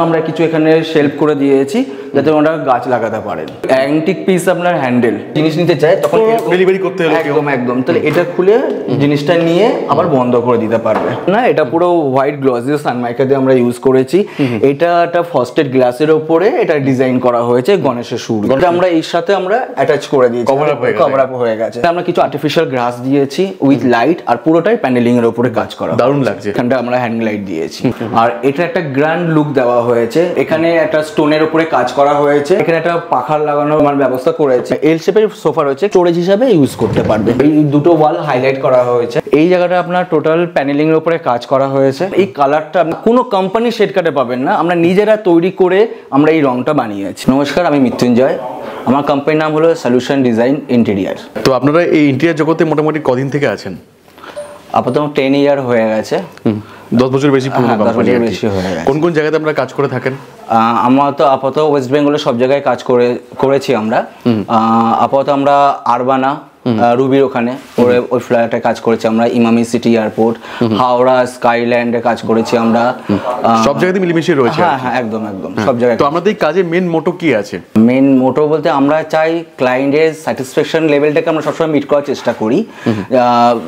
আমরা কিছু এখানে শেলফ করে দিয়েছি যাতে ওনারা গাছ লাগাতে পারেন। অ্যান্টিক পিস আপনার হ্যান্ডেল জিনিস নিতে চায় তখন ডেলিভারি করতে হলে একদম তাহলে এটা খুলে জিনিসটা নিয়ে আবার বন্ধ করে দিতে পারবে না। এটা পুরো হোয়াইট গ্লসি সানমাইকা দিয়ে আমরা ইউজ করেছি। এটা একটা ফ্রস্টেড গ্লাসের উপরে এটা ডিজাইন করা হয়েছে গণেশের সুর। এটা আমরা এর সাথে আমরা অ্যাটাচ করে দিয়েছি, কভার আপ হয়ে গেছে। আমরা কিছু আর্টিফিশিয়াল গ্রাস দিয়েছি উইথ লাইট আর পুরোটাই প্যানেলিং এর উপরে কাজ করা। দারুণ লাগছে। এখানটা আমরা হ্যান্ড লাইট দিয়েছি আর এটা একটা গ্র্যান্ড লুক দেওয়া হয়েছে। এখানে একটা স্টোনের উপরে কাজ করা হয়েছে, এখানে একটা পাখার লাগানোর ব্যবস্থা করেছে। এল শেপের সোফা রয়েছে, স্টোরেজ হিসাবে ইউজ করতে পারবে। এই দুটো ওয়াল হাইলাইট করা হয়েছে। এই জায়গাটা আপনার টোটাল প্যানেলিং এর উপরে কাজ করা হয়েছে। এই কালারটা কোনো কোম্পানি শেড কাটে পাবেন না, আমরা নিজেরা তৈরি করে আমরা এই রংটা বানিয়েছি। নমস্কার, আমি মৃত্যুঞ্জয়, আমার কোম্পানির নাম হলো সলিউশন ডিজাইন ইন্টেরিয়ার। তো আপনারা এই ইন্টেরিয়ার জগতে মোটামুটি কদিন থেকে আছেন? আপাতত 10 ইয়ার হয়ে গেছে। 10 বছর বেশি পুরনো কোম্পানি। বেশি হয়ে গেছে। কোন কোন জায়গাতে আপনারা কাজ করে থাকেন? আমরা তো আপাতত ওয়েস্ট বেঙ্গলের সব জায়গায় কাজ করেছি আমরা। আপাতত আমরা আরবানা রুবির ওখানে ওই ফ্ল্যাটে কাজ করেছি আমরা, ইমামি সিটি এয়ারপোর্ট, হাওড়া স্কাইল্যান্ডে কাজ করেছি আমরা। সব জায়গাতে মিলেমিশে রয়েছে। হ্যাঁ একদম সব জায়গায়। তো আমাদের এই কাজের মেন মোটো কি আছে? মেন মোটো বলতে আমরা চাই ক্লায়েন্টের স্যাটিসফ্যাকশন লেভেলটাকে আমরা সবসময় মিট করার চেষ্টা করি।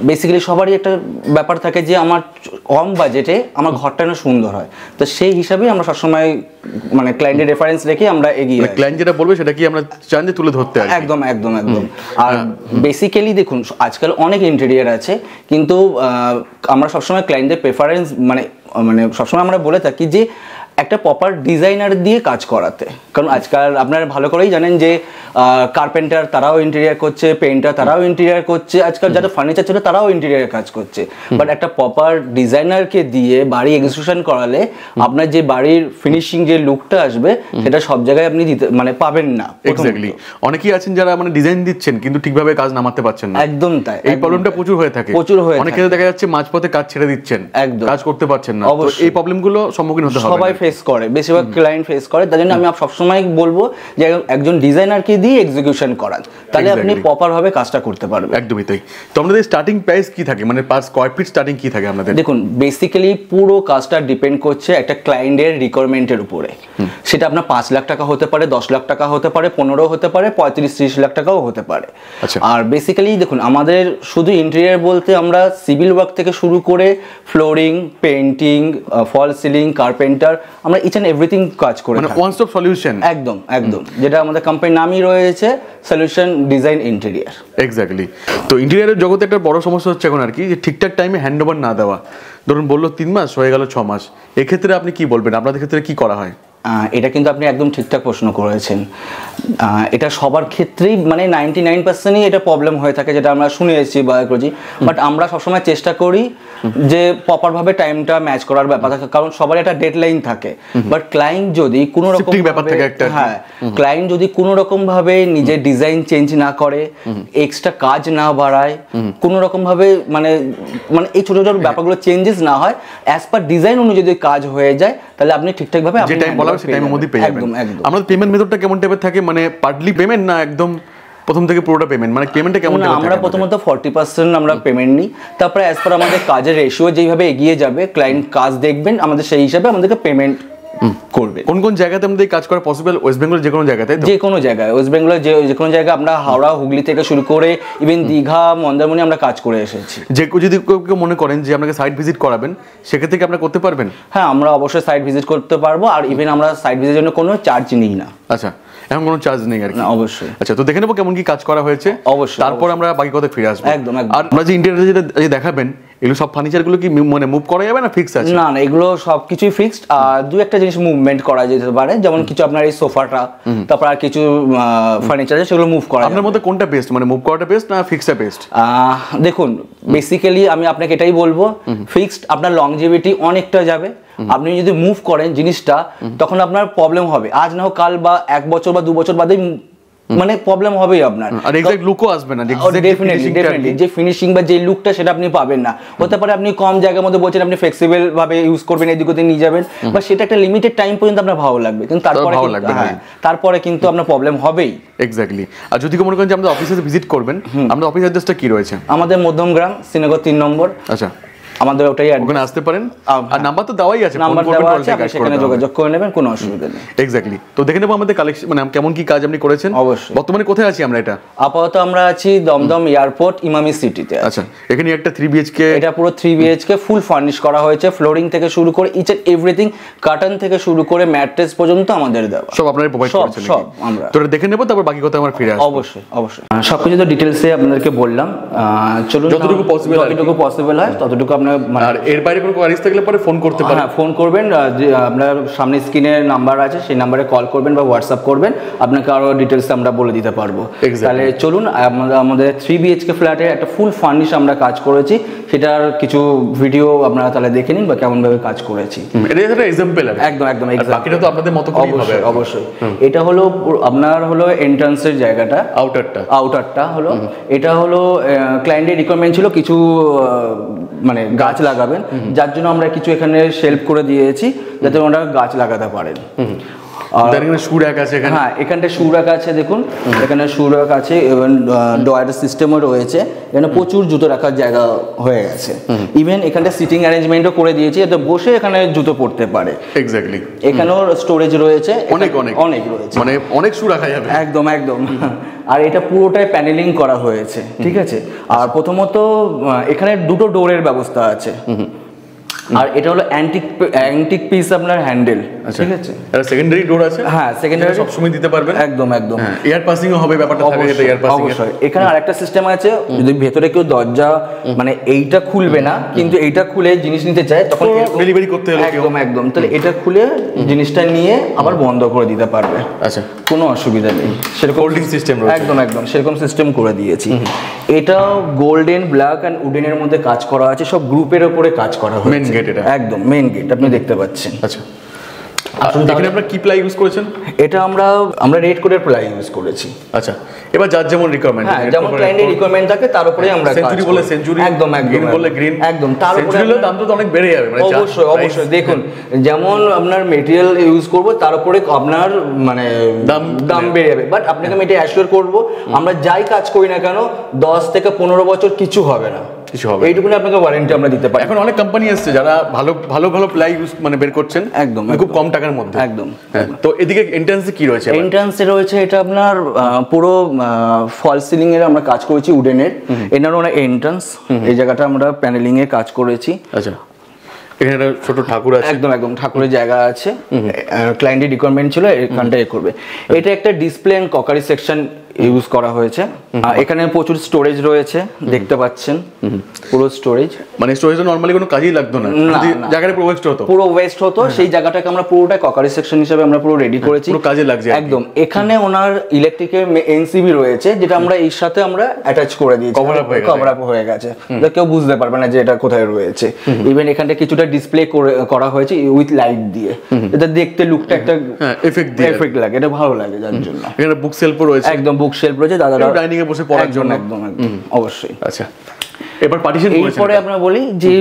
বেসিক্যালি সবারই একটা ব্যাপার থাকে যে আমার কম বাজেটে আমার ঘরটা যেন সুন্দর হয়, তো সেই হিসাবেই আমরা সবসময় ক্লায়েন্টের রেফারেন্স রেখে আমরা এগিয়ে যাই। ক্লায়েন্ট যেটা বলবে সেটা কি আমরা চান যে তুলে ধরতে হয়। একদম আর বেসিক্যালি দেখুন আজকাল অনেক ইন্টেরিয়ার আছে, কিন্তু আমরা সবসময় ক্লায়েন্টের প্রেফারেন্স সবসময় আমরা বলে থাকি যে একটা প্রপার ডিজাইনার দিয়ে কাজ করাতে। কারণ আজকাল আপনারা ভালো করেই জানেন যে কার্পেন্টার তারাও ইন্টেরিয়ার করছে, পেইন্টার তারাও ইন্টেরিয়ার করছে, আজকাল যারা ফার্নিচার ছিল তারাও ইন্টেরিয়ার কাজ করছে। বাট একটা প্রপার ডিজাইনারকে দিয়ে বাড়ি এক্সিকিউশন করালে আপনার যে বাড়ির ফিনিশিং যে লুকটা আসবে সেটা সব জায়গায় আপনি পাবেন না। এক্স্যাক্টলি। অনেকেই আছেন যারা ডিজাইন দিচ্ছেন কিন্তু ঠিকভাবে কাজ নামাতে পারছেন না। একদম তাই। এই প্রবলেমটা প্রচুর হয়ে থাকে। অনেক ক্ষেত্রে দেখা যাচ্ছে মাঝপথে কাজ ছেড়ে দিচ্ছেন, কাজ করতে পারছেন না। তো এই প্রবলেমগুলো সম্মুখীন হতে হবে। সবাই ফেস করে, বেশিরভাগ ক্লায়েন্ট ফেস করে। তার জন্য আমি সবসময় বলবো যে একজন ডিজাইনারকে দিয়ে এক্সিকিউশন করান, তাহলে আপনি প্রপার ভাবে কাজটা করতে পারবেন। একদমই তাই। তো আপনাদের স্টার্টিং প্রাইস কি থাকে, পার স্কয়ার ফিট স্টার্টিং কি থাকে আপনাদের? দেখুন বেসিক্যালি পুরো কাজটা ডিপেন্ড করছে একটা ক্লায়েন্টের রিকোয়ারমেন্টের উপরে। সেটা আপনার 5 লাখ টাকা হতে পারে, 10 লাখ টাকা হতে পারে, 15 হতে পারে, 35-30 লাখ টাকাও হতে পারে। আর বেসিক্যালি দেখুন আমাদের শুধু ইন্টেরিয়ার বলতে আমরা সিভিল ওয়ার্ক থেকে শুরু করে ফ্লোরিং, পেইন্টিং, ফল সিলিং, কার্পেন্টার, আমরা ইচ এন্ড এভরিথিং কাজ করে থাকি। One stop solution. একদম যেটা আমাদের কোম্পানির নামই রয়েছে সলিউশন ডিজাইন ইন্টেরিয়ার। এক্স্যাক্টলি। তো ইন্টেরিয়ারের জগতে একটা বড় সমস্যা হচ্ছে এখন যে ঠিকঠাক টাইমে হ্যান্ডওভার না দেওয়া। ধরুন বললো 3 মাস হয়ে গেল, 6 মাস, এক্ষেত্রে আপনি কি বলবেন? আপনাদের ক্ষেত্রে কি করা হয়? এটা কিন্তু আপনি একদম ঠিকঠাক প্রশ্ন করেছেন। এটা সবার ক্ষেত্রেই 99%ই এটা প্রবলেম হয়ে থাকে, যেটা আমরা শুনে এসেছি বা করেছি। বাট আমরা সবসময় চেষ্টা করি যে প্রপার ভাবে টাইমটা ম্যাচ করার ব্যাপার থাকে, কারণ সবার একটা ডেডলাইন থাকে। বাট ক্লায়েন্ট যদি কোনো রকম ক্লায়েন্ট যদি কোনো রকম ভাবে নিজের ডিজাইন চেঞ্জ না করে, এক্সট্রা কাজ না বাড়ায়, কোনো রকম ভাবে এই ছোট ছোট ব্যাপারগুলো চেঞ্জেস না হয়, অ্যাজ পার ডিজাইন অনুযায়ী যদি কাজ হয়ে যায় তাহলে আপনি ঠিকঠাক ভাবে যে টাইম বলা হয় সেই টাইমের মধ্যে পেয়ে যাবেন। একদম। আমাদের পেমেন্ট মেথডটা কেমন টাইপের থাকে? পার্টলি পেমেন্ট না একদম প্রথম থেকে পুরোটা পেমেন্ট? পেমেন্টটা কেমন টাইপের থাকে? আমরা প্রথমত 40% আমরা পেমেন্ট নিই, তারপরে অ্যাজ পার আমাদের কাজের রেশিও যেভাবে এগিয়ে যাবে ক্লায়েন্ট কাজ দেখবেন আমাদের সেই হিসাবে আমাদেরকে পেমেন্ট করবে। কোন কোন জায়গাতে আমাদের কাজ করা পসিবল? ওয়েস্ট বেঙ্গলের যে কোনো জায়গাতে? যে কোনো জায়গায়, ওয়েস্ট বেঙ্গলের যে কোনো জায়গায় আমরা হাওড়া, হুগলি থেকে শুরু করে ইভেন দীঘা, মন্দারমণি আমরা কাজ করে এসেছি। যে যদি কেউ মনে করেন যে আপনাকে সাইট ভিজিট করাবেন, সেক্ষেত্রে কি আপনারা করতে পারবেন? হ্যাঁ, আমরা অবশ্যই সাইট ভিজিট করতে পারবো। আর ইভেন আমরা সাইট ভিজিটের জন্য কোনো চার্জ নিই না। আচ্ছা, এখন কোনো চার্জ নেই আর কি? অবশ্যই। আচ্ছা, তো দেখে নেবো কেমন কি কাজ করা হয়েছে। অবশ্যই। তারপর আমরা বাকি কথা ফিরে আসবো। একদম। আর আমরা যে ইন্টেরিয়র যেটা দেখাবেন, এগুলো সব ফার্নিচারগুলো কি মুভ করা যাবে না ফিক্স আছে? না, এগুলো সবকিছুই ফিক্সড। আর দু একটা জিনিস মুভমেন্ট করা যেতে পারে, যেমন কিছু আপনার এই সোফাটা, তারপর আর কিছু ফার্নিচার আছে সেগুলো মুভ করা। আপনার মধ্যে কোনটা বেস্ট, মুভ করাটা বেস্ট না ফিক্সটা বেস্ট? দেখুন বেসিক্যালি আমি আপনাকে এটাই বলবো, ফিক্সড আপনার লংজিভিটি অনেকটা যাবে। আপনি যদি মুভ করেন জিনিসটা, তখন আপনার প্রবলেম হবে, আজ না হোক কাল বা 1 বছর বা 2 বছর বাদেই প্রবলেম হবেই আপনার। আর এক্সাক্ট লুকও আসবে না, ডেফিনেটলি যে ফিনিশিং বা যে লুকটা সেটা আপনি পাবেন না। হতে পারে আপনি কম জায়গার মধ্যে বলছেন আপনি ফ্লেক্সিবল ভাবে ইউজ করবেন, এদিক ওদিক নিয়ে যাবেন, বা সেটা একটা লিমিটেড টাইম পর্যন্ত আপনার ভালো লাগবে, কিন্তু তারপরে কিন্তু আপনার প্রবলেম হবেই। এক্স্যাক্টলি। আর যদি মনে করেন যে আমাদের অফিসে ভিজিট করবেন, আমাদের অফিস অ্যাড্রেসটা কি রয়েছে? আমাদের মধ্যমগ্রাম, শ্রীনগর 3 নম্বর। আচ্ছা, আমাদের ওটাই ওখানে আসতে পারেন, আর নাম্বার তো দেওয়াই আছে, নাম্বার দেওয়া আছে, আপনি সেখানে যোগাযোগ করে নেবেন, কোনো অসুবিধা নেই। এক্স্যাক্টলি। তো দেখে নেবো আমাদের কালেকশন, মানে কেমন কি কাজ আপনি করেছেন। অবশ্যই। বর্তমানে কোথায় আছি আমরা? এটা আপাতত আমরা আছি দমদম এয়ারপোর্ট ইমামি সিটিতে। আচ্ছা, এখানে একটা 3 BHK, এটা পুরো 3 BHK ফুল ফার্নিশ করা হয়েছে, ফ্লোরিং থেকে শুরু করে ইচ এন্ড এভরিথিং, কার্টন থেকে শুরু করে ম্যাট্রেস পর্যন্ত আমাদের দেওয়া, সব আপনারা প্রোভাইড করছেন। সব আমরা তো এটা দেখে নেবো, তারপর বাকি কথা আমরা ফিরে আসবো। অবশ্যই অবশ্যই, সবকিছু তো ডিটেলসে আপনাদেরকে বললাম। চলুন যতটুকু পসিবল হয় ততটুকু আপনার, আর এর বাইরে কোনো কোয়ারিজ থাকলে পরে ফোন করতে পারেন। হ্যাঁ, ফোন করবেন, আপনার সামনে স্ক্রিনে নাম্বার আছে, সেই নাম্বারে কল করবেন বা হোয়াটসঅ্যাপ করবেন, আপনাকে আরো ডিটেলস আমরা বলে দিতে পারবো। তাহলে চলুন, আমাদের 3 BHK ফ্ল্যাটে একটা ফুল ফার্নিশ আমরা কাজ করেছি, সেটার কিছু ভিডিও আপনারা তাহলে দেখে নিন বা কেমন ভাবে কাজ করেছি। এটা একটা এক্সাম্পল আর একদম একদম, বাকিটা তো আপনাদের মতো করেই হবে। অবশ্যই। এটা হলো আপনার হলো এন্ট্রান্সের জায়গাটা, আউটারটা হলো, এটা হলো ক্লায়েন্টের রিকোয়ারমেন্ট ছিল কিছু মানে গাছ লাগাবেন, যার জন্য আমরা কিছু এখানে শেলফ করে দিয়েছি যাতে ওনারা গাছ লাগাতে পারেন। হ্যাঁ, এখানটা সুরাক আছে, দেখুন এখানে সুরাক আছে এবং ডয়ার সিস্টেমও রয়েছে, এখানে প্রচুর জুতো রাখার জায়গা হয়ে গেছে। ইভেন এখানটা সিটিং অ্যারেঞ্জমেন্টও করে দিয়েছি যাতে বসে এখানে জুতো পড়তে পারে। এক্স্যাক্টলি। এখানেও স্টোরেজ রয়েছে, অনেক অনেক অনেক রয়েছে, মানে অনেক শু রাখা যাবে। একদম একদম। আর এটা পুরোটাই প্যানেলিং করা হয়েছে, ঠিক আছে। আর প্রথমত এখানে দুটো ডোরের ব্যবস্থা আছে, আর এটা হলো অ্যান্টিক পিস আপনার হ্যান্ডেল, ঠিক আছে। এটা সেকেন্ডারি ডোর আছে, হ্যাঁ সেকেন্ডারি সব সময় দিতে পারবেন। একদম একদম। এয়ার পাসিং হবে, ব্যাপারটা থাকে এটা এয়ার পাসিং। অবশ্যই। এখানে আরেকটা সিস্টেম আছে, যদি ভেতরে কেউ দরজা মানে এইটা খুলবে না কিন্তু এইটা খুলে জিনিস নিতে চায়, তখন ডেলিভারি করতে হলে একদম একদম, তাহলে এটা খুলে জিনিসটা নিয়ে আবার বন্ধ করে দিতে পারবে। আচ্ছা, কোনো অসুবিধা নেই, সেরকম হোল্ডিং সিস্টেম রয়েছে। একদম একদম, সেরকম সিস্টেম করে দিয়েছি। এটাও গোল্ডেন, ব্ল্যাক এন্ড উডেনের মধ্যে কাজ করা আছে, সব গ্রুপের উপরে কাজ করা হয়েছে। মেইন গেট এটা, একদম মেইন গেট আপনি দেখতে পাচ্ছেন। আচ্ছা, এখানে আপনারা কি প্লাই ইউজ করেছেন? এটা আমরা রেড কোডের প্লাই ইউজ করেছি। আচ্ছা, এবার যার যেমন রিকোয়ারমেন্ট, হ্যাঁ যেমন ক্লায়েন্টের রিকোয়ারমেন্ট থাকে তার উপরে আমরা সেঞ্চুরি বলে সেঞ্চুরি, একদম একদম, গ্রিন বলে গ্রিন, একদম তার উপরে সেঞ্চুরির দাম তো অনেক বেড়ে যাবে মানে। অবশ্যই অবশ্যই, দেখুন যেমন আপনার মেটেরিয়াল ইউজ করব তার উপরে আপনার মানে দাম বেড়ে যাবে, বাট আপনাকে আমি এটা অ্যাসিওর করব আমরা যাই কাজ করি না কেন 10 থেকে 15 বছর কিছু হবে না, কিছু হবে, এইটুকুনি আপনাকে ওয়ারেন্টি আমরা দিতে পারি। এখন অনেক কোম্পানি আসছে যারা ভালো ভালো ভালো প্লাই ইউজ মানে বের করছেন, একদম খুব কম টাকার মধ্যে। একদম। তো এদিকে এন্ট্রান্সে কি রয়েছে? এন্ট্রান্সে রয়েছে এটা আপনার পুরো ফল সিলিং এর আমরা কাজ করেছি উডেনের, এনারও আমরা এন্ট্রান্স এই জায়গাটা আমরা প্যানেলিং এ কাজ করেছি। আচ্ছা, এখানে একটা ছোট ঠাকুর আছে, একদম একদম ঠাকুরের জায়গা আছে, ক্লায়েন্টের রিকোয়ারমেন্ট ছিল এখানটা করবে। এটা একটা display and crockery section use করা হয়েছে, এখানে প্রচুর স্টোরেজ রয়েছে দেখতে পাচ্ছেন, পুরো স্টোরেজ, মানে স্টোরেজে নরমালি কোনো কাজই লাগতো না, জায়গাটা পুরো ওয়েস্ট হতো, পুরো ওয়েস্ট হতো, সেই জায়গাটাকে আমরা পুরোটা ককারি সেকশন হিসেবে আমরা পুরো রেডি করেছি, পুরো কাজে লাগছে একদম। এখানে ওনার ইলেকট্রিকের এনসিবি রয়েছে যেটা আমরা এর সাথে আমরা অ্যাটাচ করে দিয়েছি, কভার আপ হয়ে গেছে, কেউ বুঝতে পারবে না যে এটা কোথায় রয়েছে। ইভেন এখানটা কিছুটা ডিসপ্লে করা হয়েছে উইথ লাইট দিয়ে, এটা দেখতে লুকটা একটা এফেক্ট লাগে, এটা ভালো লাগে যার জন্য। এখানে বুক শেলফও রয়েছে, একদম বুক শেলফ রয়েছে, দাদারা ডাইনিং এ বসে পড়ার জন্য, একদম একদম অবশ্যই। আচ্ছা, এবার পার্টিশন করেছেন, এরপরে আমরা বলি যে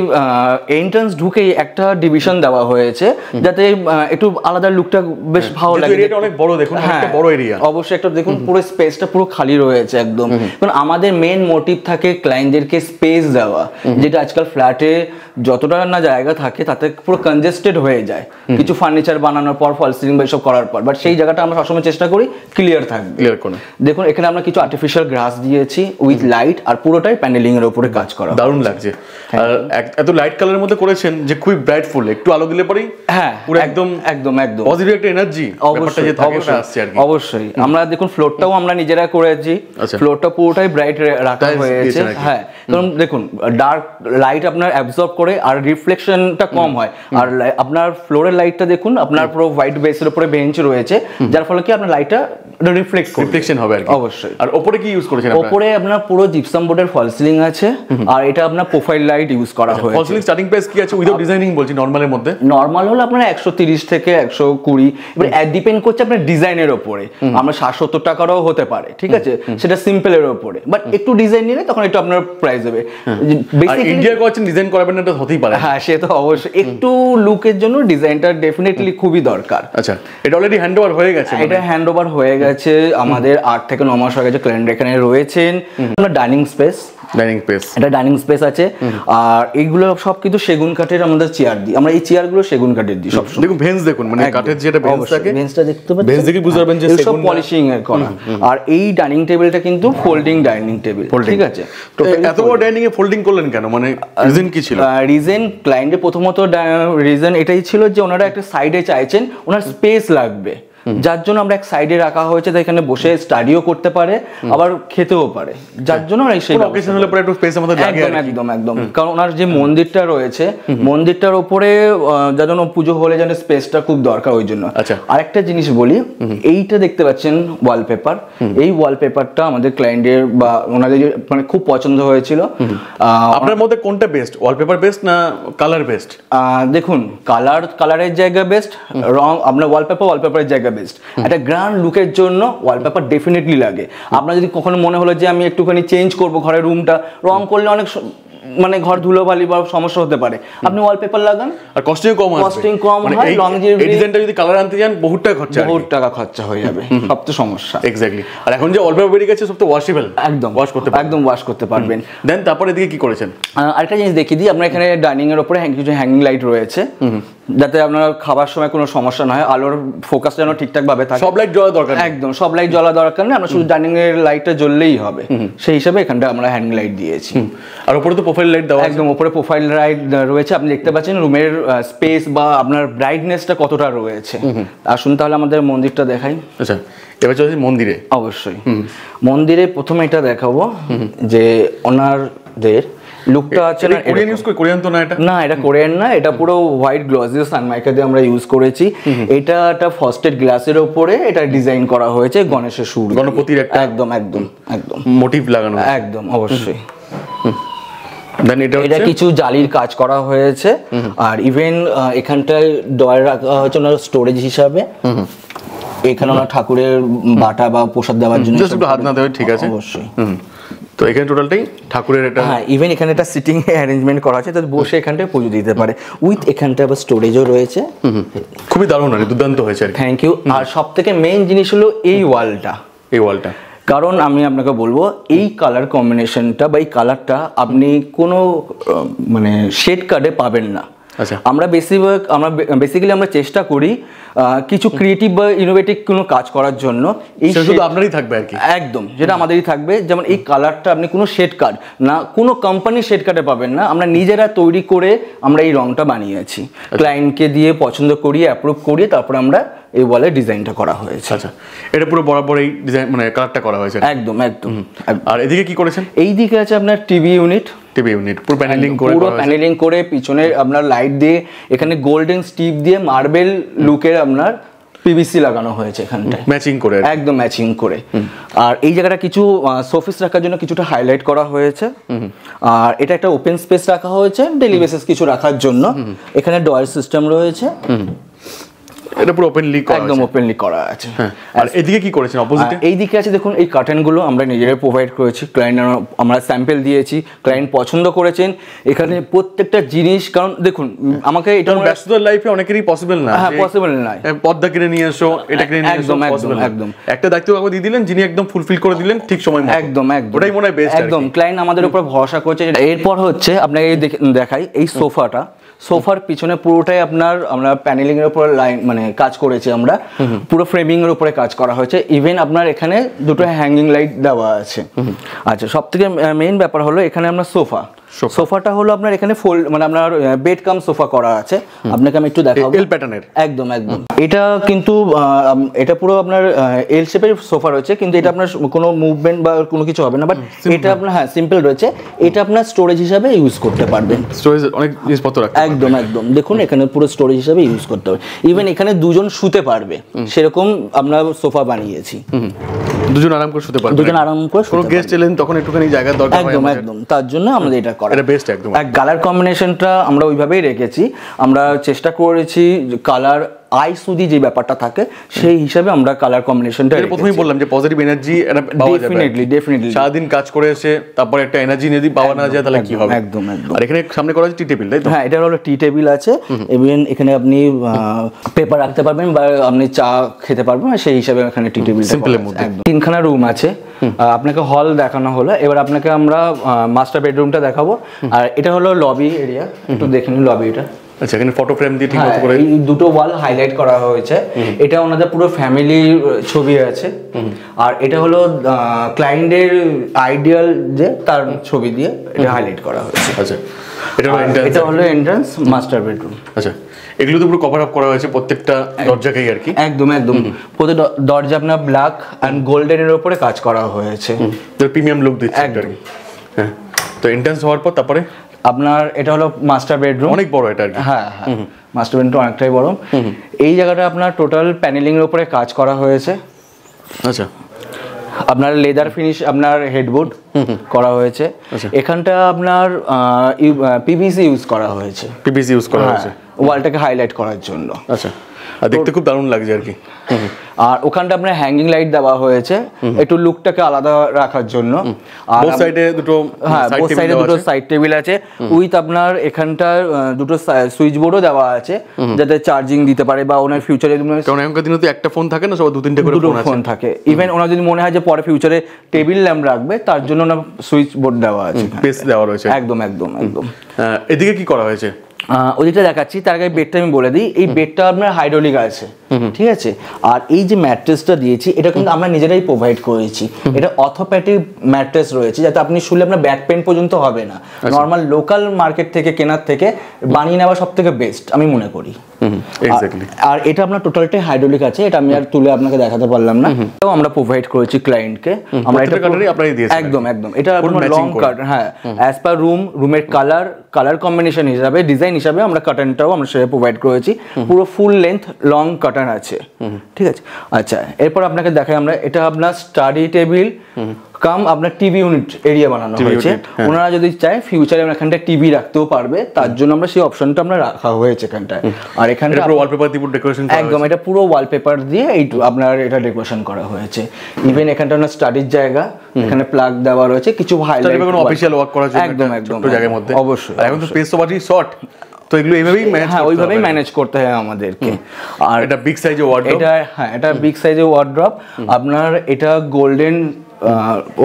এন্ট্রান্স ঢুকেই একটা ডিভিশন দেওয়া হয়েছে যাতে একটু আলাদা লুকটা বেশ ভালো লাগে। এরিয়াটা অনেক বড়, দেখুন একটা বড় এরিয়া, অবশ্যই একটা দেখুন পুরো স্পেসটা পুরো খালি রয়েছে একদম, কারণ আমাদের মেইন মোটিভ থাকে ক্লায়েন্টদেরকে স্পেস দেওয়া, যেটা আজকাল ফ্ল্যাটে যতটা না জায়গা থাকে তাতে পুরো কনজেস্টেড হয়ে যায় কিছু ফার্নিচার বানানোর পর, ফল সিলিং বা সব করার পর, বাট সেই জায়গাটা আমরা সবসময় চেষ্টা করি ক্লিয়ার থাকবে, ক্লিয়ার করে। দেখুন এখানে আমরা কিছু আর্টিফিশিয়াল গ্রাস দিয়েছি উইথ লাইট, আর পুরোটাই প্যানেলিং এর উপরে কাজ করা, দারুণ লাগছে। আর এত লাইট কালারের মধ্যে করেছেন যে খুব ব্রাইটফুল, একটু আলো দিলে পরেই হ্যাঁ পুরো একদম একদম একদম পজিটিভ একটা এনার্জি ব্যাপারটা যে থাকে ওটা আসছে আর কি। অবশ্যই আমরা দেখুন ফ্লোরটাও আমরা নিজেরা করেছি, ফ্লোরটা পুরোটাই ব্রাইট রাখা হয়েছে। হ্যাঁ, কারণ দেখুন ডার্ক লাইট আপনার অ্যাবজর্ব করে আর রিফ্লেকশনটা কম হয়, আর আপনার ফ্লোরের লাইটটা দেখুন আপনার পুরো হোয়াইট বেসের উপরে বেঞ্চ রয়েছে, যার ফলে কি আপনার লাইটটা রিফ্লেকশন হবে আর কি। অবশ্যই। আর উপরে কি ইউজ করেছেন আপনারা? উপরে আপনার পুরো জিপসাম বোর্ডের ফল সিলিং আছে, আর এটা আপনার প্রোফাইল লাইট ইউজ করা হয়েছে। ফল সিলিং স্টার্টিং প্রাইস কি আছে উইদাউট ডিজাইনিং বলছি, নরমালের মধ্যে? নরমাল হলো আপনার 130 থেকে 120, এবার ডিপেন্ড করছে আপনার ডিজাইনের উপরে, আমরা 60-70 টাকারও হতে পারে, ঠিক আছে, সেটা সিম্পলের উপরে, বাট একটু ডিজাইন নিলে তখন একটু আপনার প্রাইস হবে। বেসিক্যালি ইন্ডিয়া করছেন ডিজাইন করাবেন না, এটা হতেই পারে। হ্যাঁ, সে তো অবশ্যই একটু লুকের জন্য ডিজাইনটা ডেফিনেটলি খুবই দরকার। আচ্ছা, এটা অলরেডি হ্যান্ডওভার হয়ে গেছে? এটা হ্যান্ডওভার হয়ে গেছে, গেছে আমাদের 8 থেকে 9 মাস হয়ে গেছে ক্লায়েন্ট এখানে রয়েছেন। আমরা ডাইনিং স্পেস, এটা ডাইনিং স্পেস আছে। আর এইগুলো সব কিন্তু সেগুন কাঠের আমাদের চেয়ার দিই আমরা, এই চেয়ারগুলো সেগুন কাঠের দিই সবসময়। দেখুন ভেন্স দেখুন, মানে কাঠের যেটা ভেন্স থাকে, ভেন্সটা দেখতে পাচ্ছেন, ভেন্স দেখে বুঝতে পারবেন যে সব পলিশিং এর করা। আর এই ডাইনিং টেবিলটা কিন্তু ফোল্ডিং ডাইনিং টেবিল, ঠিক আছে। তো এত বড় ডাইনিং এ ফোল্ডিং করলেন কেন, মানে রিজন কি ছিল? রিজন ক্লায়েন্টের প্রথমত রিজন এটাই ছিল যে ওনারা একটা সাইডে চাইছেন, ওনার স্পেস লাগবে, যার জন্য আমরা এক সাইডে রাখা হয়েছে, এখানে বসে স্টাডিও করতে পারে আবার খেতেও পারে, যার জন্য সেই অকেশন হলে পরে একটু স্পেস আমাদের লাগে। একদম একদম, কারণ ওনার যে মন্দিরটা রয়েছে, মন্দিরটার উপরে যার জন্য পুজো হলে যেন স্পেসটা খুব দরকার, ওই জন্য। আরেকটা জিনিস বলি, এইটা দেখতে পাচ্ছেন ওয়ালপেপার, এই ওয়ালপেপারটা আমাদের ক্লায়েন্টের বা ওনাদের মানে খুব পছন্দ হয়েছিল। আপনার মধ্যে কোনটা বেস্ট, ওয়ালপেপার বেস্ট না কালার বেস্ট? দেখুন কালারের জায়গা বেস্ট, রং আপনার ওয়ালপেপারের জায়গা বেস্ট। একটা গ্র্যান্ড লুকের জন্য ওয়ালপেপার ডেফিনেটলি লাগে। আপনার যদি কখনো মনে হলো যে আমি একটুখানি চেঞ্জ করব ঘরের রুমটা, রং করলে অনেক মানে ঘর ধুলোবালি বা সমস্যা হতে পারে, আপনি ওয়ালপেপার লাগান আর কস্টিং কম হয়। লংজিভিটি, এই ডিজাইনটা যদি কালার আনতে যান বহুত টাকা খরচা হয়ে যাবে, সব তো সমস্যা। এক্স্যাক্টলি। আর এখন যে ওয়ালপেপার বেরিয়ে গেছে সব তো ওয়াশেবল, একদম ওয়াশ করতে পারবেন। দেন তারপরে এদিকে কি করেছেন? আরেকটা জিনিস দেখিয়ে দিই, আপনার এখানে ডাইনিং এর উপরে কিছু হ্যাঙ্গিং লাইট রয়েছে, যাতে আপনার খাবার সময় কোনো সমস্যা না হয়, আলোর ফোকাস যেন ঠিকঠাক ভাবে থাকে। সব লাইট জ্বলা দরকার? একদম সব লাইট জ্বলা দরকার নেই, আমরা শুধু ডাইনিং এর লাইটটা জ্বললেই হবে, সেই হিসাবে এখানটা আমরা হ্যাঙ্গিং লাইট দিয়েছি। আর উপরে তো প্রোফাইল লাইট দেওয়া, একদম উপরে প্রোফাইল লাইট রয়েছে, আপনি দেখতে পাচ্ছেন রুমের স্পেস বা আপনার ব্রাইটনেসটা কতটা রয়েছে। আসুন তাহলে আমাদের মন্দিরটা দেখাই। আচ্ছা, এবার চলছি মন্দিরে। অবশ্যই মন্দিরে প্রথমে এটা দেখাবো যে ওনারদের লুকটা আছে না, কোরিয়ান ইউজ করে, কোরিয়ান তো না এটা? না, এটা কোরিয়ান না, এটা পুরো হোয়াইট গ্লসি সানমাইকা দিয়ে আমরা ইউজ করেছি। এটা একটা ফ্রস্টেড গ্লাসের উপরে এটা ডিজাইন করা হয়েছে, গণেশের সূর্য, গণপতির একটা একদম মোটিভ লাগানো, একদম অবশ্যই। এটা কিছু জালির কাজ করা হয়েছে। আর ইভেন এখানটায় ডয়ার রাখা হয়েছে ওনার স্টোরেজ হিসাবে, এখানে ওনার ঠাকুরের বাটা বা প্রসাদ দেওয়ার জন্য হাত না দেওয়া, ঠিক আছে অবশ্যই। তো এখানে টোটালটাই ঠাকুরের এটা, হ্যাঁ ইভেন এখানে একটা সিটিং অ্যারেঞ্জমেন্ট করা আছে, তাতে বসে এখানটায় পুজো দিতে পারে, উইথ এখানটায় আবার স্টোরেজও রয়েছে। খুবই দারুণ আর দুর্দান্ত হয়েছে। Thank you. আর সব থেকে মেইন জিনিস হলো এই ওয়ালটা, কারণ আমি আপনাকে বলবো এই কালার কম্বিনেশনটা বা এই কালারটা আপনি কোনো মানে শেড কার্ডে পাবেন না। আমরা বেসিক্যালি আমরা চেষ্টা করি কিছু ক্রিয়েটিভ বা ইনোভেটিভ কোনো কাজ করার জন্য, এই শুধু আপনারই থাকবে আর কি, একদম যেটা আমাদেরই থাকবে। যেমন এই কালারটা আপনি কোনো শেড কার্ড না, কোনো কোম্পানি শেড কার্ডে পাবেন না, আমরা নিজেরা তৈরি করে আমরা এই রংটা বানিয়েছি, ক্লায়েন্টকে দিয়ে পছন্দ করিয়ে অ্যাপ্রুভ করিয়ে তারপর আমরা এই ওয়ালের ডিজাইনটা করা হয়েছে। আচ্ছা, এটা পুরো বরাবর এই ডিজাইন মানে কালারটা করা হয়েছে? একদম। আর এদিকে কি করেছেন? এই দিকে আছে আপনার টিভি ইউনিট, পুরো প্যানেলিং করে পিছনে আপনার লাইট দিয়ে, এখানে গোল্ডেন স্টিপ দিয়ে মার্বেল লুকের আপনার পিভিসি লাগানো হয়েছে এখানটায় ম্যাচিং করে, একদম ম্যাচিং করে। আর এই জায়গাটা কিছু শোপিস রাখার জন্য কিছুটা হাইলাইট করা হয়েছে। আর এটা একটা ওপেন স্পেস রাখা হয়েছে ডেইলি বেসিস কিছু রাখার জন্য। এখানে ডয়ার সিস্টেম রয়েছে, এটা পুরো ওপেনলি করা, একদম ওপেনলি করা আছে। আর এদিকে কি করেছেন অপোজিটে? এই দিকে আছে দেখুন, এই কার্টেনগুলো আমরা নিজেরাই প্রোভাইড করেছি, ক্লায়েন্ট আমরা স্যাম্পল দিয়েছি, ক্লায়েন্ট পছন্দ করেছেন। এখানে প্রত্যেকটা জিনিস, কারণ দেখুন আমাকে এটা ব্যস্ততার লাইফে অনেকেরই পসিবল না, হ্যাঁ পসিবল না, পর্দা কিনে নিয়ে এসো, এটা কিনে নিয়ে এসো, একদম একটা দায়িত্ব কাউকে দিয়ে দিলেন যিনি একদম ফুলফিল করে দিলেন ঠিক সময় মতো, একদম ওটাই মনে হয় বেস্ট। একদম ক্লায়েন্ট আমাদের উপর ভরসা করেছে। এরপর হচ্ছে আপনাকে দেখাই এই সোফার পিছনে পুরোটাই আমরা প্যানেলিং এর উপর লাইন মানে কাজ করেছি, আমরা পুরো ফ্রেমিং এর উপরে কাজ করা হয়েছে। ইভেন আপনার এখানে দুটো হ্যাঙ্গিং লাইট দেওয়া আছে। আচ্ছা, সব থেকে মেইন ব্যাপার হলো এখানে আমরা সোফাটা হলো আপনার এখানে ফোল্ড মানে আপনার বেড কাম সোফা করা আছে, আপনাকে আমি একটু দেখাবো, এল প্যাটার্নের, একদম এটা কিন্তু এটা পুরো আপনার এল শেপের সোফা রয়েছে, কিন্তু এটা আপনার কোনো মুভমেন্ট বা কোনো কিছু হবে না, বাট এটা আপনার হ্যাঁ সিম্পল রয়েছে। এটা আপনার স্টোরেজ হিসাবে ইউজ করতে পারবেন, স্টোরেজ অনেক জিনিসপত্র রাখতে, একদম দেখুন এখানে পুরো স্টোরেজ হিসাবে ইউজ করতে পারবে। ইভেন এখানে দুজন শুতে পারবে সেরকম আমরা সোফা বানিয়েছি, দুজন আরাম করে শুতে পারবে, কোনো গেস্ট এলেন তখন একটুখানি জায়গার দরকার হয়, একদম তার জন্য আমাদের এটা করা, এটা বেস্ট একদম। কালার কম্বিনেশনটা আমরা ওইভাবেই রেখেছি, আমরা চেষ্টা করেছি কালার আই সুদি যে ব্যাপারটা থাকে সেই হিসাবে আমরা কালার কম্বিনেশনটা প্রথমেই বললাম যে পজিটিভ এনার্জি এটা পাওয়া যাবে, ডেফিনেটলি সারাদিন কাজ করে এসে তারপরে একটা এনার্জি যদি পাওয়া না যায় তাহলে কি হবে? একদম। আর এখানে সামনে করা আছে টি টেবিল, তাই তো? হ্যাঁ, এটা হলো টি টেবিল আছে, ইভেন এখানে আপনি পেপার রাখতে পারবেন বা আপনি চা খেতে পারবেন, সেই হিসাবে এখানে টি টেবিল সিম্পলের মধ্যে। একদম 3খানা রুম আছে। আপনাকে হল দেখানো হলো, এবার আপনাকে আমরা মাস্টার বেডরুমটা দেখাবো। আর এটা হলো লবি এরিয়া, একটু দেখে নিন লবিটা। আচ্ছা, এখানে ফটো ফ্রেম দিয়ে ঠিক মতো করে এই দুটো ওয়াল হাইলাইট করা হয়েছে। এটা ওনাদের পুরো ফ্যামিলির ছবি আছে। আর এটা হলো ক্লায়েন্টের আইডিয়াল যে তার ছবি দিয়ে এটা হাইলাইট করা হয়েছে। আচ্ছা, এটা হলো এন্ট্রান্স মাস্টার বেডরুম। আচ্ছা, এগুলো তো পুরো কভার আপ করা হয়েছে প্রত্যেকটা দরজাকেই আর কি। একদম প্রত্যেক দরজা আপনার ব্ল্যাক অ্যান্ড গোল্ডেনের উপরে কাজ করা হয়েছে, প্রিমিয়াম লুক দিচ্ছে একদম। হ্যাঁ, তো এন্ট্রান্স হওয়ার পর তারপরে আপনার এটা হলো মাস্টার বেডরুম। অনেক বড় এটা আর কি। হ্যাঁ, মাস্টার বেডরুম অনেকটাই বড়। এই জায়গাটা আপনার টোটাল প্যানেলিং এর উপরে কাজ করা হয়েছে। আচ্ছা, আপনার লেদার ফিনিশ, আপনার হেডবোর্ড করা হয়েছে। এখানটা আপনার পিভিসি ইউজ করা হয়েছে। পিভিসি ইউজ করা হয়েছে ওয়ালটাকে হাইলাইট করার জন্য। আচ্ছা, আর দেখতে খুব দারুণ লাগছে আর কি। আর ওখানটা আপনার হ্যাঙ্গিং লাইট দেওয়া হয়েছে একটু লুকটাকে আলাদা রাখার জন্য। আর বোথ সাইডে দুটো, হ্যাঁ, বোথ সাইডে দুটো সাইড টেবিল আছে উইথ আপনার এখানটা দুটো সুইচ বোর্ডও দেওয়া আছে যাতে চার্জিং দিতে পারে বা ওনার ফিউচারে, কারণ এখনকার দিনে তো একটা ফোন থাকে না, সব দু তিনটে করে ফোন থাকে। ইভেন ওনার যদি মনে হয় যে পরে ফিউচারে টেবিল ল্যাম্প রাখবে তার জন্য ওনার সুইচ বোর্ড দেওয়া আছে, স্পেস দেওয়া রয়েছে। একদম। এদিকে কি করা হয়েছে? ওদিকটা দেখাচ্ছি, তার আগে বেডটা আমি বলে দিই। এই বেডটা আপনার হাইড্রোলিক আছে, ঠিক আছে। আর এই যে ম্যাট্রেসটা দিয়েছি এটা কিন্তু আমরা নিজেরাই প্রোভাইড করেছি। এটা অর্থোপ্যাডিক ম্যাট্রেস রয়েছে যাতে আপনি শুলে আপনার ব্যাক পেন পর্যন্ত হবে না। নর্মাল লোকাল মার্কেট থেকে কেনার থেকে বানিয়ে নেওয়া সব থেকে বেস্ট আমি মনে করি। আর এটা আপনার টোটালটাই হাইড্রোলিক আছে, এটা আমি আর তুলে আপনাকে দেখাতে পারলাম না, এটাও আমরা প্রোভাইড করেছি ক্লায়েন্টকে। আমরা এটা আপনারাই দিয়েছেন একদম। এটা লং কাট, হ্যাঁ, অ্যাজ পার রুমের কালার কম্বিনেশন হিসাবে, ডিজাইন হিসাবে আমরা কার্টেনটাও আমরা সেটা প্রোভাইড করেছি। পুরো ফুল লেন্থ লং কার্টেন আছে, ঠিক আছে। আচ্ছা, এরপর আপনাকে দেখাই আমরা, এটা আপনার স্টাডি টেবিল কাম আপনার টিভি ইউনিট এরিয়া বানানো হয়েছে। ওনারা যদি চায় ফিউচারে এখানটা টিভি রাখতেও পারবে, তার জন্য আমরা সেই অপশনটা আমরা রাখা হয়েছে এখানটায়। আর এখানটা পুরো ওয়ালপেপার দিয়ে ডেকোরেশন করা একদম, এটা পুরো ওয়ালপেপার দিয়ে আপনার এটা ডেকোরেশন করা হয়েছে। ইভেন এখানটা আপনার স্টাডির জায়গা, এখানে প্লাগ দেওয়া রয়েছে, কিছু হাইলাইট, কোনো অফিশিয়াল ওয়ার্ক করার জন্য একদম ছোট জায়গার মধ্যে। অবশ্যই। এখন তো স্পেস তো বাড়ি শর্ট, তো এগুলো এইভাবেই ম্যানেজ, হ্যাঁ, ওইভাবেই ম্যানেজ করতে হয় আমাদেরকে। আর এটা বিগ সাইজের ওয়ার্ডরোব, এটা বিগ সাইজের ওয়ার্ডরোব। আপনার এটা গোল্ডেন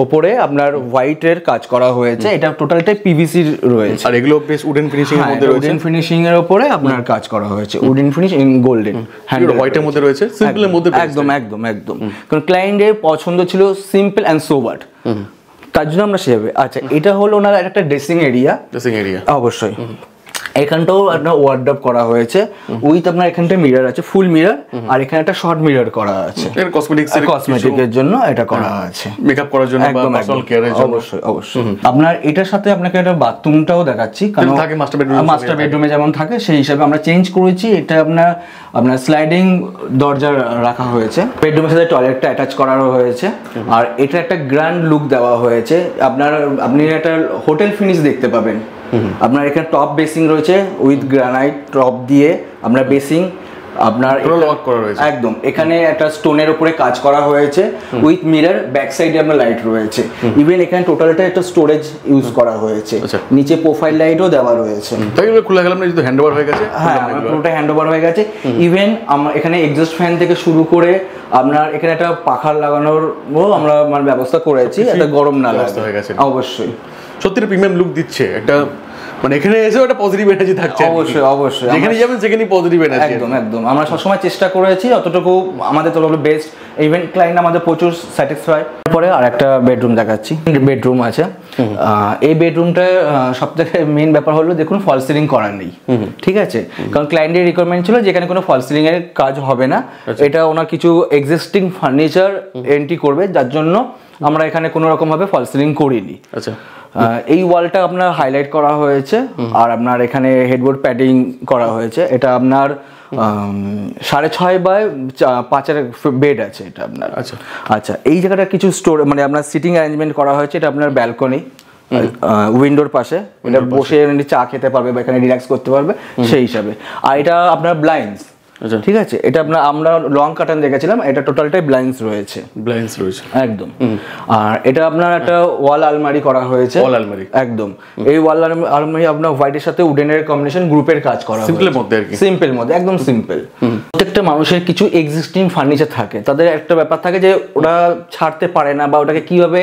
ওপরে আপনার হোয়াইটের কাজ করা হয়েছে, এটা টোটালটাই পিভিসি রয়েছে। আর এগুলো বেশ উডেন ফিনিশিং এর মধ্যে রয়েছে, উডেন ফিনিশিং এর উপরে আপনার কাজ করা হয়েছে, উডেন ফিনিশ ইন গোল্ডেন, হোয়াইটের মধ্যে রয়েছে, সিম্পলের মধ্যে। একদম। কারণ ক্লায়েন্টের পছন্দ ছিল সিম্পল এন্ড সোবার, তার জন্য আমরা সেভাবে। আচ্ছা, এটা হলো ওনার একটা ড্রেসিং এরিয়া। অবশ্যই এখানটাও আপনার ওয়ার্ডরোব করা হয়েছে উইথ আপনার এখানটা মিরর আছে, ফুল মিরর, আর এখানে একটা শর্ট মিরর করা আছে, কসমেটিকের জন্য এটা করা আছে, মেকআপ করার জন্য বা পার্সোনাল কেয়ারের জন্য। অবশ্যই। আপনার এটার সাথে আপনাকে একটা বাথরুমটাও দেখাচ্ছি, কারণ মাস্টার বেডরুমে যেমন থাকে সেই হিসাবে আমরা চেঞ্জ করেছি। এটা আপনার স্লাইডিং দরজা রাখা হয়েছে, বেডরুমের সাথে টয়লেটটা অ্যাটাচ করা হয়েছে। আর এটা একটা গ্র্যান্ড লুক দেওয়া হয়েছে। আপনি একটা হোটেল ফিনিশ দেখতে পাবেন। আপনার এখানে টপ বেসিং রয়েছে উইথ গ্রানাইট টপ দিয়ে আপনার বেসিং, আপনার একদম এখানে একটা স্টোনের উপরে কাজ করা হয়েছে উইথ মিরর, ব্যাক সাইডে আপনার লাইট রয়েছে। ইভেন এখানে টোটালটা একটা স্টোরেজ ইউজ করা হয়েছে, নিচে প্রোফাইল লাইটও দেওয়া রয়েছে। খুলে গেলাম না, হ্যান্ড ওভার হয়ে গেছে। হ্যাঁ, পুরোটা হ্যান্ড ওভার হয়ে গেছে। ইভেন আমরা এখানে এক্সস্ট ফ্যান থেকে শুরু করে আপনার এখানে একটা পাখা লাগানোর আমরা মানে ব্যবস্থা করেছি, একটা গরম না লাগে। অবশ্যই সত্যি প্রিমিয়াম লুক দিচ্ছে একটা, মানে এখানে এসে একটা পজিটিভ এনার্জি থাকছে। অবশ্যই যেখানে যাবেন সেখানেই পজিটিভ এনার্জি। একদম আমরা সবসময় চেষ্টা করেছি অতটুকু আমাদের তরফে বেস্ট। ইভেন্ট ক্লায়েন্ট আমাদের প্রচুর স্যাটিসফাই। পরে আর একটা বেডরুম দেখাচ্ছি, বেডরুম আছে। এই বেডরুমটা সব থেকে মেইন ব্যাপার হলো দেখুন ফল সিলিং করা নেই, ঠিক আছে। কারণ ক্লায়েন্টের রিকোয়ারমেন্ট ছিল যেখানে কোনো ফল সিলিং এর কাজ হবে না, এটা ওনার কিছু এক্সিস্টিং ফার্নিচার এন্ট্রি করবে, যার জন্য আমরা এখানে কোনো রকম ভাবে ফল সিলিং করিনি। আচ্ছা, এই ওয়ালটা আপনার হাইলাইট করা হয়েছে। আর আপনার এখানে হেডবোর্ড প্যাডিং করা হয়েছে। এটা আপনার 6.5 বাই 5 বেড আছে এটা আপনার। আচ্ছা, এই জায়গাটা কিছু স্টোর মানে আপনার সিটিং অ্যারেঞ্জমেন্ট করা হয়েছে। এটা আপনার ব্যালকনি, উইন্ডোর পাশে, এটা বসে চা খেতে পারবে বা এখানে রিল্যাক্স করতে পারবে সেই হিসাবে। আর এটা আপনার ব্লাইন্ডস, আচ্ছা। ঠিক আছে, এটা আমরা লং কার্টেন দেখেছিলাম, এটা টোটালটাই ব্লাইন্ডস রয়েছে। ব্লাইন্ডস রয়েছে একদম। আর এটা আপনার একটা ওয়াল আলমারি করা হয়েছে। ওয়াল আলমারি একদম। এই ওয়াল আলমারি আপনার হোয়াইটের সাথে উডেনের কম্বিনেশন গ্রুপের কাজ করা হয়েছে। সিম্পলের মধ্যে আর কি। সিম্পল মধ্যে, একদম সিম্পল। প্রত্যেকটা মানুষের কিছু এক্সিস্টিং ফার্নিচার থাকে, তাদের একটা ব্যাপার থাকে যে ওরা ছাড়তে পারে না, বা ওটাকে কিভাবে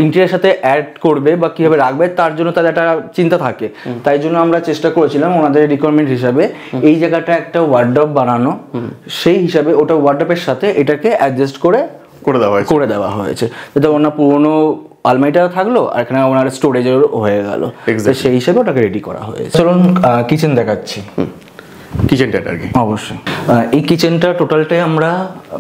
ইন্টেরিয়ার সাথে অ্যাড করবে বা কিভাবে রাখবে, তার জন্য তাদের একটা চিন্তা থাকে। তাই জন্য আমরা চেষ্টা করেছিলাম ওনাদের রিকোয়ারমেন্ট হিসাবে এই জায়গাটা একটা ওয়ার্ডরোব বানানো, সেই হিসাবে ওটা ওয়ার্ডরোবের সাথে এটাকে অ্যাডজাস্ট করে দেওয়া হয়েছে, যাতে ওনার পুরোনো আলমারিটা থাকলো আর এখানে ওনার স্টোরেজের হয়ে গেল, সেই হিসাবে ওটাকে রেডি করা হয়েছে। চলুন কিচেন দেখাচ্ছি। কিচেনটা আর কি অবশ্যই এই কিচেনটা টোটালটাই আমরা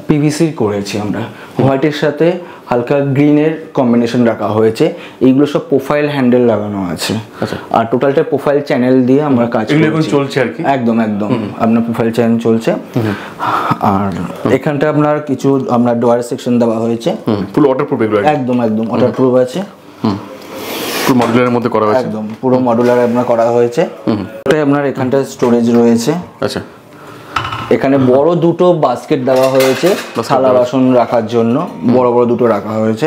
পিভিসি করেছি, আমরা হোয়াইটের সাথে হালকা গ্রিনের কম্বিনেশন রাখা হয়েছে। এইগুলো সব প্রোফাইল হ্যান্ডেল লাগানো আছে। আচ্ছা। আর টোটালটা প্রোফাইল চ্যানেল দিয়ে আমরা কাজ করছি, চলছে আর কি। একদম একদম আপনার প্রোফাইল চ্যানেল চলছে। আর এখানটা আপনার কিছু আপনার ডোয়ার সেকশন দেওয়া হয়েছে, ফুল ওয়াটারপ্রুফ এগুলো একদম একদম ওয়াটারপ্রুফ আছে। পুরো মডুলারের মধ্যে করা হয়েছে, একদম পুরো মডুলার আপনার করা হয়েছে। এটাই আপনার এখানটা স্টোরেজ রয়েছে। আচ্ছা। এখানে বড় দুটো বাস্কেট দেওয়া হয়েছে থালা বাসন রাখার জন্য, বড় বড় দুটো রাখা হয়েছে।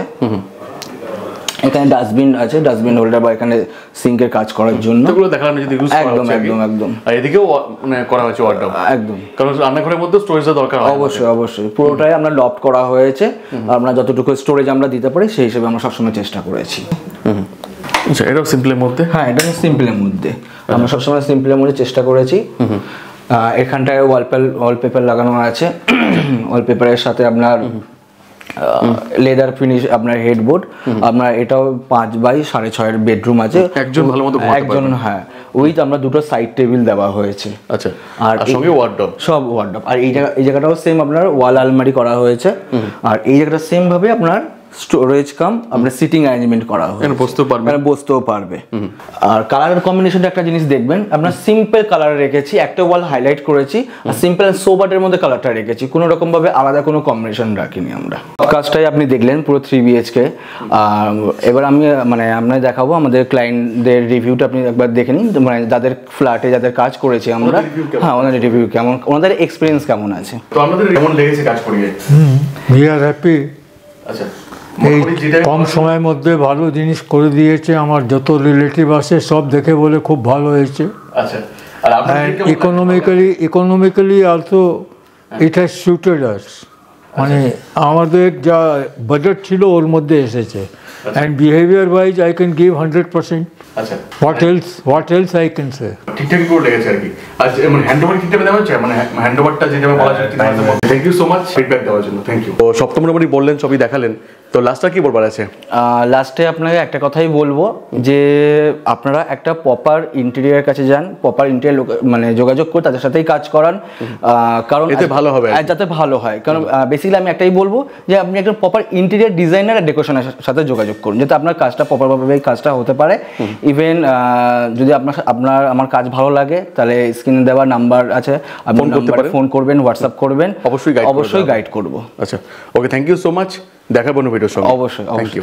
এখানে ডাস্টবিন আছে, ডাস্টবিন হোল্ডার বা এখানে সিঙ্কের কাজ করার জন্য। এগুলো দেখালাম যদি ইউজ করা একদম হচ্ছে একদম একদম। আর এদিকেও মানে করা হয়েছে ওয়ার্ডরোব। একদম, কারণ রান্নাঘরের মধ্যে স্টোরেজের দরকার হয়। অবশ্যই অবশ্যই পুরোটাই আমরা লফট করা হয়েছে। আমরা যতটুকু স্টোরেজ আমরা দিতে পারি সেই হিসেবে আমরা সবসময় চেষ্টা করেছি। আচ্ছা, এটাও সিম্পলের মধ্যে? হ্যাঁ, এটা সিম্পলের মধ্যে, আমরা সবসময় সিম্পলের মধ্যে চেষ্টা করেছি। এখানটায় ওয়ালপেপার লাগানো আছে, ওয়ালপেপারের সাথে আপনার লেদার ফিনিশ আপনার হেডবোর্ড। আপনার এটাও 5x6.5 বেডরুম আছে, একজন ভালো মতো একজন। হ্যাঁ, উইথ আমরা দুটো সাইড টেবিল দেওয়া হয়েছে। আচ্ছা, আর সঙ্গে ওয়ার্ডরোব, সব ওয়ার্ডরোব। আর এই জায়গাটাও সেম আপনার ওয়াল আলমারি করা হয়েছে। আর এই জায়গাটা সেম ভাবে আপনার স্টোরেজ কাম আপনার সিটিং অ্যারেঞ্জমেন্ট করা হয়েছে, বসতেও পারবে। আর কালারের কম্বিনেশনটা একটা জিনিস দেখবেন, আপনার সিম্পল কালার রেখেছি, একটা ওয়াল হাইলাইট করেছি, আর সিম্পল এন্ড সোবারের মধ্যে কালারটা রেখেছি, কোনো রকম ভাবে আলাদা কোনো কম্বিনেশন রাখিনি আমরা। কাজটাই আপনি দেখলেন পুরো 3 BHK। এবার আমি আপনাকে দেখাবো আমাদের ক্লায়েন্টদের রিভিউটা, আপনি একবার দেখে নিন, মানে যাদের ফ্ল্যাটে যাদের কাজ করেছি আমরা। হ্যাঁ, ওনাদের রিভিউ কেমন, ওনাদের এক্সপিরিয়েন্স কেমন আছে। তো আমাদের কেমন লেগেছে কাজ করিয়ে? We are happy. আচ্ছা, এই কম সময়ের মধ্যে ভালো জিনিস করে দিয়েছে। আমার যত রিলেটিভ আছে সব দেখে বলে খুব ভালো হয়েছে। আচ্ছা, আর আপনাদের economically also it has suited us. মানে আমাদের যা বাজেট ছিল ওর মধ্যে এসেছে। And behaviour wise I can give 100%। আচ্ছা, what else I can say. ঠিকঠাক করে লেগেছে আর কি। আর মানে হ্যান্ডওভার ঠিকঠাক দেওয়া হচ্ছে, মানে হ্যান্ডওভারটা যেভাবে বলা যায়। Thank you so much feedback দেওয়ার জন্য। Thank you. তো সপ্তম নম্বরই বললেন, সবই দেখালেন, তো লাস্টটা কি বলবার আছে? লাস্টে আপনাকে একটা কথাই বলবো যে আপনারা একটা প্রপার ইন্টেরিয়ার কাছে যান, প্রপার ইন্টেরিয়ার মানে যোগাযোগ করে তাদের সাথেই কাজ করান, কারণ এতে ভালো হবে, যাতে ভালো হয়। কারণ বেসিক্যালি আমি একটাই বলবো যে আপনি একটা প্রপার ইন্টেরিয়ার ডিজাইনার আর ডেকোরেশনের সাথে যোগাযোগ করুন, যাতে আপনার কাজটা প্রপারভাবে কাজটা হতে পারে। ইভেন যদি আমার কাজ ভালো লাগে তাহলে স্ক্রিনে দেওয়া নাম্বার আছে, আপনি ফোন করবেন, হোয়াটসঅ্যাপ করবেন, অবশ্যই গাইড করবো। আচ্ছা, ওকে, থ্যাংক ইউ সো মাচ। দেখার জন্য ভিডিও সঙ্গে অবশ্যই থ্যাংক ইউ।